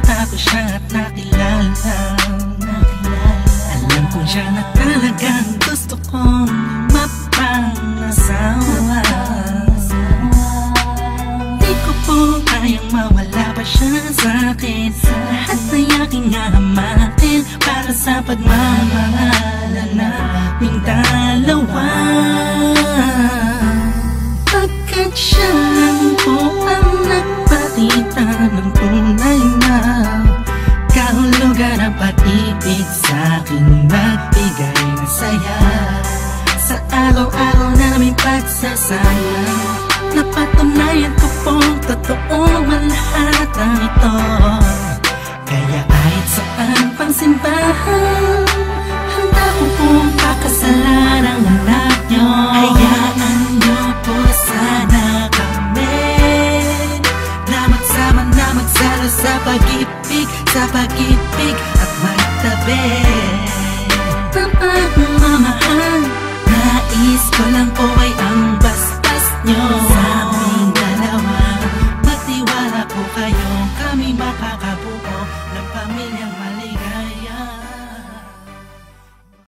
nakita ko siya at nakilala. Alam ko siya na talagang gusto kong mapangasawa. Di ko po kayang mawala pa siya sa'kin. Lahat ay aking hamakin para sa pagmamahalan naming dalawa. Pagkat siya lang po ang nagpakita ng tunay na kahulugan ng pag-ibig sa'king nagbigay ng saya sa araw-araw naming pagsasama. Napatunayan ko pong totoo ang lahat ng ito. Kaya kahit saan pang simbahan, handa ko pong pakasalan ang anak nyo. Hayaan nyo po sana kami na magsama na magsalo sa pag-ibig at magtabi ng pagmamahal. Nais ko lang po ay ang